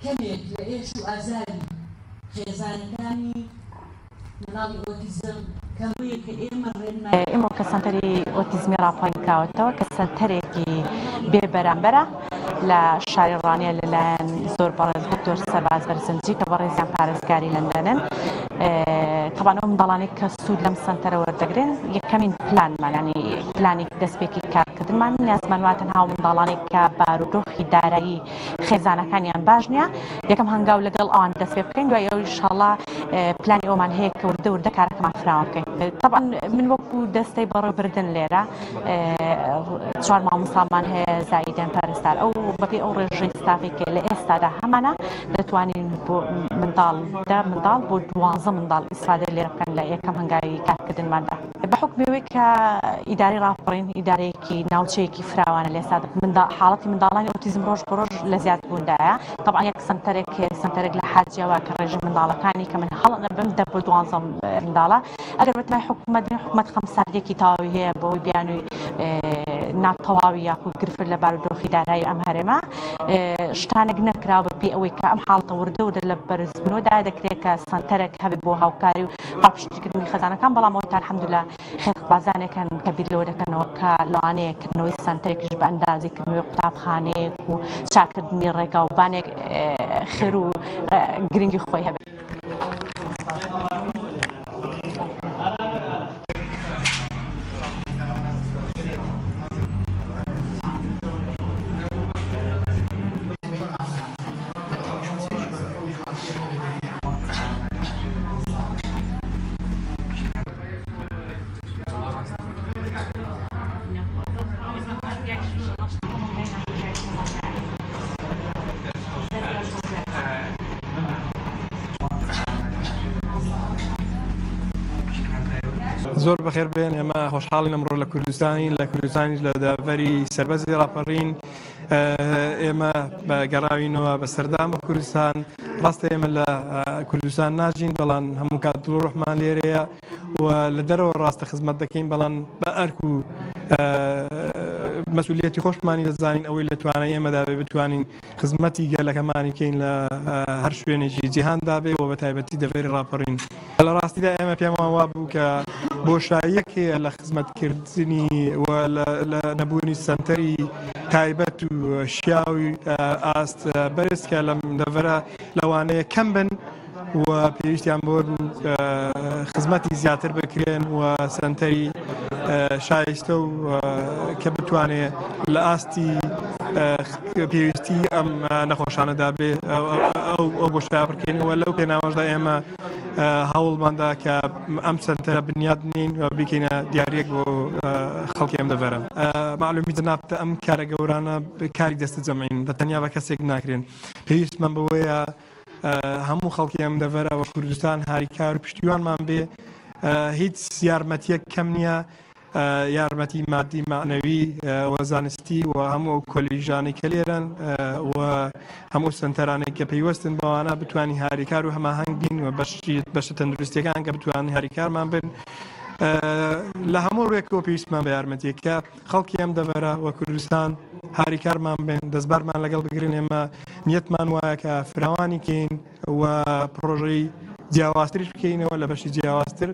كمێک لە ئێش و ئازاری خێزانەکانی مناڵی ئۆتیزم کەموویە کە ئێمە کە سەنتەری ئۆتیزمی ڕاپۆینکراوەتەوە کە سەنتەرێکی بێبەرامبەرە لە شاری ڕانیە لەلایەن زۆر بەڕێز دکتۆر سەرباز بەرزنجی کە بەڕێزیان پارێزگاری لەندەنن. طبعا ئەو منداڵانێک کە سوود لەم سەنتەرە وەردەگرن یەکەمین پلانمان ینی پلانی دەستپێکی کارکردنمان نیازمان واتەن هاو منداڵانێک کە بارودۆخی دارایی خێزانەکانیان باش نییە یەکەم هەنگاو لەگەڵ ئەوان دەست پێ بکەین دوای ئەو ئینشاڵڵا پلانی ئەومان هەیە کە وردە کارەکەمان فراوان بکەین. طبعا من وەکو دەستەی بەڕێوەبردن لێرە 4 مامۆستامان هەیە زائیدەن پارێزدار ئەو بەپێی ئەو ڕێژەی ستافێکی لە ئێستادا هەمانە دەتوانین بۆ منداڵ بۆ 12 منداڵ ئیسفادە لێرە بکەن لە یەکەم هەنگاوی کارکردنماندا. بە حکمەوەی کە ئیداری ڕاپەڕین ئیدارەیەکی ناوچەیەکی فراوانە لە ئێستا حاڵەتی منداڵانی ئۆتیزم ڕۆژ بە ڕۆژ لە زیادبووندایە. طبعا یەک سەنتەرێک لە حاجیەوە کە ڕێژی منداڵەکانی کە من هەڵە بم دە بۆ 12 منداڵە ئەگەر بەتای حکوومەت خەمساردێکی تەواوی هەیە بۆی بیانووی ناتەواوی یاخود گرفت لە بارودۆخی دارایی ئەم هەرێمە شتانێک نەکراوە بەپێی ئەوەی کە ئەم حاڵەتە وردە لە بەرزبوونەوەدا دەکرێت کە سەنتەرێک هەبێت بۆ هاوکاری و پاڵپشتیکردنی خەزانەکان بەڵام ئەوە الحەمدوللا خێڵبازانێکن کە بیر لەوە دەکەنەوە کە لەوانەیەکردنەوەی سەنتەرێکیش بە ئەندازیکردنەوەی قوتابخانەیەک و چاکردنی ڕێگاوبانێک خێر و گرنگی خۆی هەبێت. زۆر بەخێر بێن ئێمە خۆشحاڵین ئەمڕۆ لە کوردستانی لە دابەری سەربەزی ڕاپەڕین ئێمە گەڕاوینەوە بە سەردام بە کوردستان. ڕاستە ئێمە لە کوردستان ناژین بەڵام هەموو کات دڵ و ڕوحمان لێرەیە و لە دەرەوە ڕاستە خزمەت دەکەین بەڵام بە ئەرک و مەسئولیەتی خۆشمانی دەزانین ئەوەی لە توانای ئێمەدا بێ بتوانین خزمەتی گەلەکەمانی بکەین لە هەر شوێنێکی جیهاندا بێ و بە تایبەتی دەڤەری ڕاپەڕین. لە ڕاستیدا ئێمە پێمان وا بوو کە بۆشاییەک هەیە لە خزمەتکردنی و لە نەبوونی سەنتەری تایبەت و شیاوی ئاست بەرز کە لەم دەڤەرە لەوانەیە کەم بن و پێویستیان بۆ خزمەتی زیاتر بکرێن و سەنتەری شایستە و کە بتوانێت لە ئاستی پێویستی ئەم نەخۆشانەدا بێ ئەو بۆشای بکەینەوە. لەو پێناوەشدا ئێمە هەوڵماندا کە ئەم سەنتەرە بنیاد بنین و بیکەینە دیاریەک بۆ خەڵکی ئەم دەڤەرە. معلومی جەنابتە ئەم کارە گەورانە کاری دەستە جەمعین بە تەنیا بە کەسێک ناکرێن. پێویستمان بەوەیە هەموو خەڵکی ئەم دەڤەرە و کوردستان هاریکار و پشتیوانمان بێ. هیچ یارمەتیەک کەم نییە، یارمەتی مادی معنەوی و زانستی و هەموو کۆلیژانی کە لێرن و هەموو سنتەرانێک کە پەیوەستن بەوانە بتوانین هاریکار و هەماهەنگ بین و بەشە تەندروستیەکان کە بتوانین هاریکارمان بن. لە هەموو ڕێکەوە پێویستمان بە یارمەتیەکە خەڵکی ئەم دەڤەرە و کوردستان هاریکارمان بن، دەستبەرمان لەگەڵ بگرن. ئێمە نیەتمان وایە کە فراوانی کەین و پرۆژەی جیاوازتریش بکەینەوە لە بەشی جیاوازتر